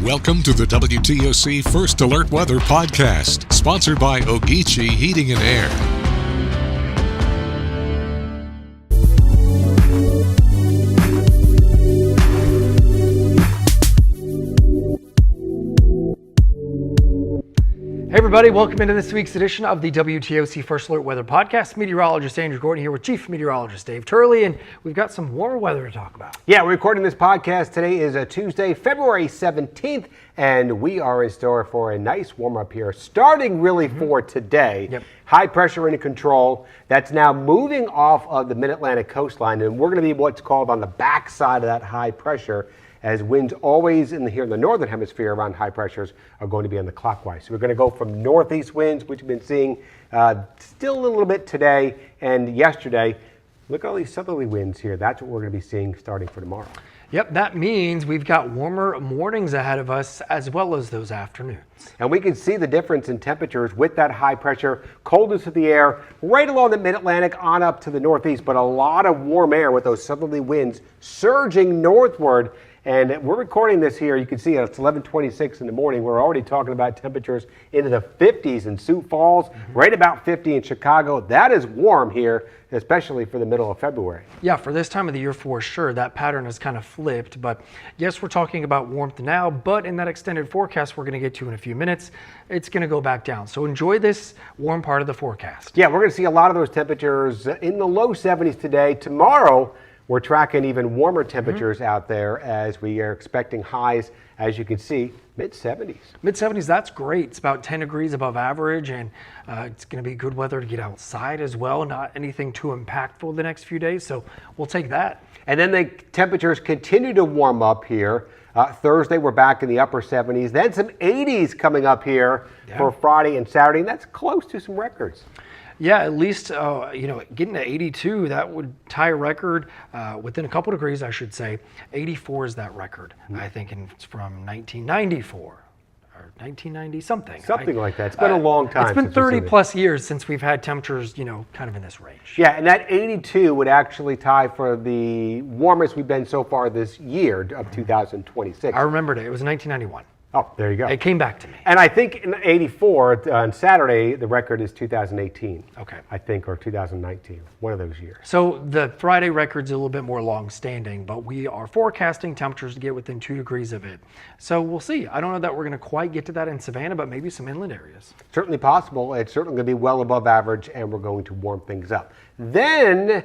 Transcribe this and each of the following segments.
Welcome to the WTOC First Alert Weather Podcast, sponsored by Ogeechee Heating and Air. Hey everybody, welcome into this week's edition of the WTOC First Alert Weather Podcast. Meteorologist Andrew Gordon here with Chief Meteorologist Dave Turley, and we've got some warmer weather to talk about. Yeah, we're recording this podcast. Today is a Tuesday, February 17th, and we are in store for a nice warm up here, starting really for today. Yep. High pressure under control. That's now moving off of the mid-Atlantic coastline, and we're going to be what's called on the backside of that high pressure, as winds always here in the northern hemisphere around high pressures are going to be on the clockwise. So we're going to go from northeast winds, which we've been seeing still a little bit today and yesterday. Look at all these southerly winds here. That's what we're going to be seeing starting for tomorrow. Yep, that means we've got warmer mornings ahead of us as well as those afternoons. And we can see the difference in temperatures with that high pressure, coldness of the air, right along the mid-Atlantic on up to the northeast, but a lot of warm air with those southerly winds surging northward. And we're recording this here. You can see it's 11:26 in the morning. We're already talking about temperatures into the 50s in Sioux Falls, right about 50 in Chicago. That is warm here, especially for the middle of February. Yeah, for this time of the year for sure, that pattern has kind of flipped. But yes, we're talking about warmth now, but in that extended forecast we're going to get to in a few minutes, it's going to go back down. So enjoy this warm part of the forecast. Yeah, we're going to see a lot of those temperatures in the low 70s today. Tomorrow, we're tracking even warmer temperatures out there as we are expecting highs, as you can see, mid-70s. Mid-70s, that's great. It's about 10 degrees above average, and it's going to be good weather to get outside as well. Not anything too impactful the next few days, so we'll take that. And then the temperatures continue to warm up here. Thursday, we're back in the upper 70s. Then some 80s coming up here for Friday and Saturday, and that's close to some records. Yeah, at least, getting to 82, that would tie a record within a couple degrees, I should say. 84 is that record, I think, and it's from 1994 or 1990 something. Something like that. It's been a long time. It's been 30 plus years since we've had temperatures, kind of in this range. Yeah, and that 82 would actually tie for the warmest we've been so far this year of 2026. I remembered it. It was 1991. Oh, there you go. It came back to me. And I think in 84, on Saturday, the record is 2018. Okay. I think, or 2019, one of those years. So the Friday record's a little bit more long-standing, but we are forecasting temperatures to get within 2 degrees of it. So we'll see. I don't know that we're going to quite get to that in Savannah, but maybe some inland areas. Certainly possible. It's certainly going to be well above average, and we're going to warm things up. Then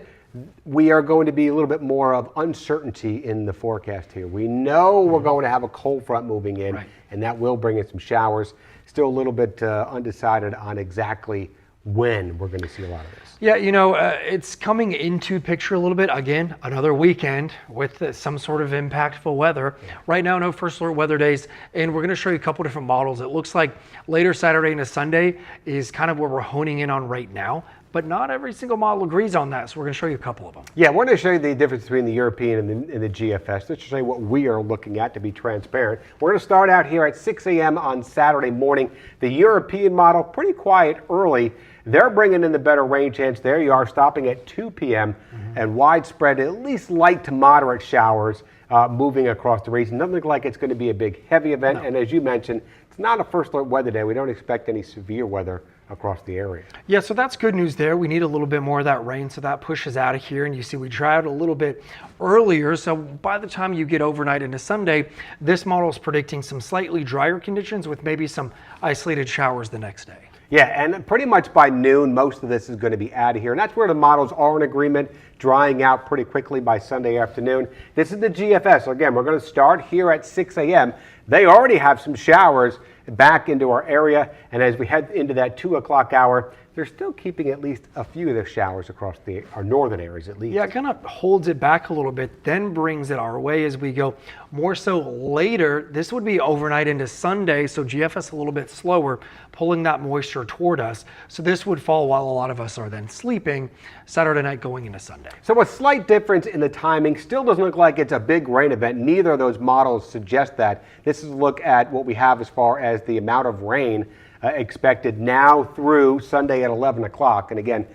we are going to be a little bit more of uncertainty in the forecast here. We know we're going to have a cold front moving in, and that will bring in some showers. Still a little bit undecided on exactly when we're going to see a lot of this. Yeah, it's coming into picture a little bit. Again, another weekend with some sort of impactful weather. Right now, no first alert weather days, and we're going to show you a couple different models. It looks like later Saturday into Sunday is kind of where we're honing in on right now. But not every single model agrees on that, so we're going to show you a couple of them. Yeah, we're going to show you the difference between the European and the GFS. Let's show you what we are looking at to be transparent. We're going to start out here at 6 a.m. on Saturday morning. The European model, pretty quiet early. They're bringing in the better rain chance. There you are, stopping at 2 p.m. And widespread, at least light to moderate showers moving across the region. Doesn't look like it's going to be a big, heavy event. No. And as you mentioned, it's not a first alert weather day. We don't expect any severe weather across the area. Yeah, so that's good news there. We need a little bit more of that rain, so that pushes out of here. And you see we dry out a little bit earlier, so by the time you get overnight into Sunday, this model is predicting some slightly drier conditions with maybe some isolated showers the next day. Yeah, and pretty much by noon, most of this is going to be out of here. And that's where the models are in agreement, drying out pretty quickly by Sunday afternoon. This is the GFS. So again, we're going to start here at 6 a.m. They already have some showers back into our area. And as we head into that 2 o'clock hour, they're still keeping at least a few of the showers across our northern areas at least. Yeah, it kind of holds it back a little bit, then brings it our way as we go. More so later, this would be overnight into Sunday, so GFS a little bit slower, pulling that moisture toward us. So this would fall while a lot of us are then sleeping Saturday night going into Sunday. So a slight difference in the timing. Still doesn't look like it's a big rain event. Neither of those models suggest that. This is a look at what we have as far as the amount of rain expected now through Sunday at 11 o'clock. And again,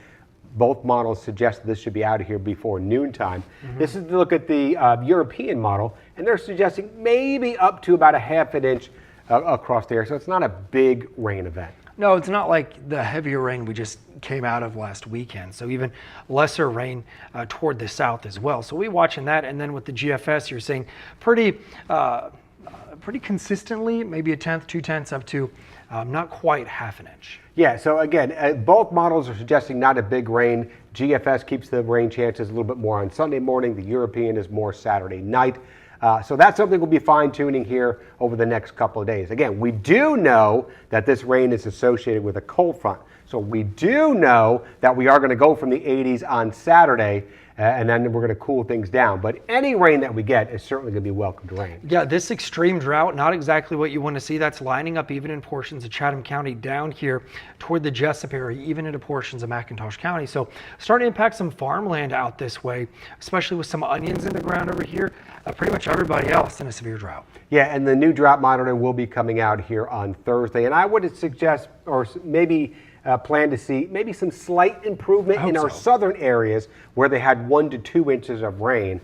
Both models suggest that this should be out of here before noontime. This is to look at the European model, and they're suggesting maybe up to about a half an inch across there. So it's not a big rain event. No, it's not like the heavier rain we just came out of last weekend. So even lesser rain toward the south as well. So we're watching that. And then with the GFS, you're seeing pretty consistently, maybe a tenth, 2/10 up to not quite half an inch. Yeah, so again, both models are suggesting not a big rain. GFS keeps the rain chances a little bit more on Sunday morning. The European is more Saturday night. So that's something we'll be fine-tuning here over the next couple of days. Again, we do know that this rain is associated with a cold front. So we do know that we are going to go from the 80s on Saturday, and then we're going to cool things down. But any rain that we get is certainly going to be welcomed rain. Yeah, this extreme drought, not exactly what you want to see. That's lining up even in portions of Chatham County down here toward the Jessup area, even into portions of McIntosh County. So starting to impact some farmland out this way, especially with some onions in the ground over here. Pretty much everybody else in a severe drought. Yeah, and the new drought monitor will be coming out here on Thursday. And I would suggest, or maybe plan to see maybe some slight improvement in our southern areas where they had 1 to 2 inches of rain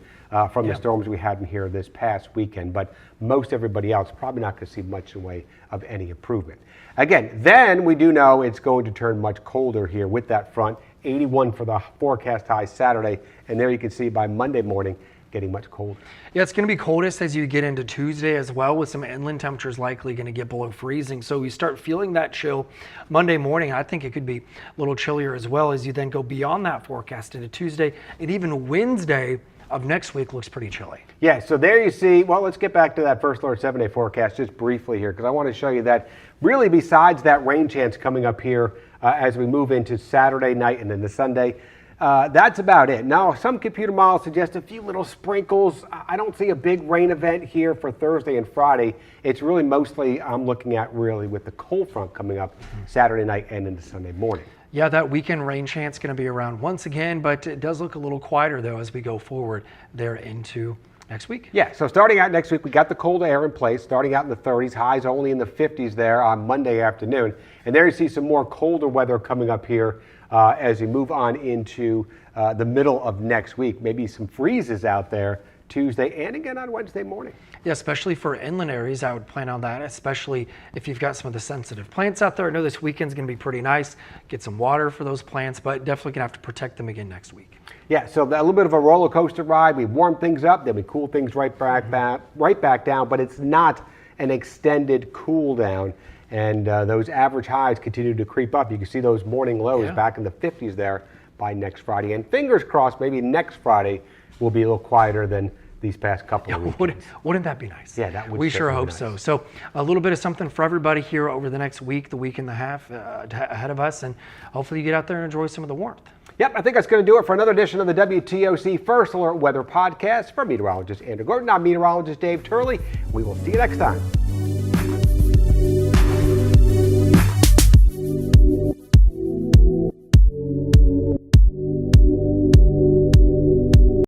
from the storms we had in here this past weekend. But most everybody else probably not going to see much in the way of any improvement. Again, then we do know it's going to turn much colder here with that front. 81 for the forecast high Saturday. And there you can see by Monday morning, getting much colder. Yeah, it's going to be coldest as you get into Tuesday as well, with some inland temperatures likely going to get below freezing. So you start feeling that chill Monday morning. I think it could be a little chillier as well as you then go beyond that forecast into Tuesday. And even Wednesday of next week looks pretty chilly. Yeah, so there you see, well, let's get back to that First Alert 7-day forecast just briefly here, because I want to show you that really besides that rain chance coming up here as we move into Saturday night and into Sunday, that's about it. Now, some computer models suggest a few little sprinkles. I don't see a big rain event here for Thursday and Friday. It's really mostly I'm looking at really with the cold front coming up Saturday night and into Sunday morning. Yeah, that weekend rain chance going to be around once again, but it does look a little quieter though as we go forward there into next week. Yeah, so starting out next week, we got the cold air in place, starting out in the 30s, highs only in the 50s there on Monday afternoon. And there you see some more colder weather coming up here as we move on into the middle of next week. Maybe some freezes out there Tuesday and again on Wednesday morning. Yeah, especially for inland areas, I would plan on that, especially if you've got some of the sensitive plants out there. I know this weekend's going to be pretty nice. Get some water for those plants, but definitely going to have to protect them again next week. Yeah, so a little bit of a roller coaster ride. We warm things up, then we cool things right back down, but it's not an extended cool down. And those average highs continue to creep up. You can see those morning lows back in the 50s there by next Friday. And fingers crossed, maybe next Friday will be a little quieter than these past couple of weeks. Wouldn't that be nice? Yeah, that would. We sure hope nice. so. So a little bit of something for everybody here over the next week, the week and a half ahead of us, and hopefully you get out there and enjoy some of the warmth. Yep, I think that's going to do it for another edition of the WTOC First Alert Weather Podcast. For meteorologist Andrew Gordon, I'm meteorologist Dave Turley. We will see you next time.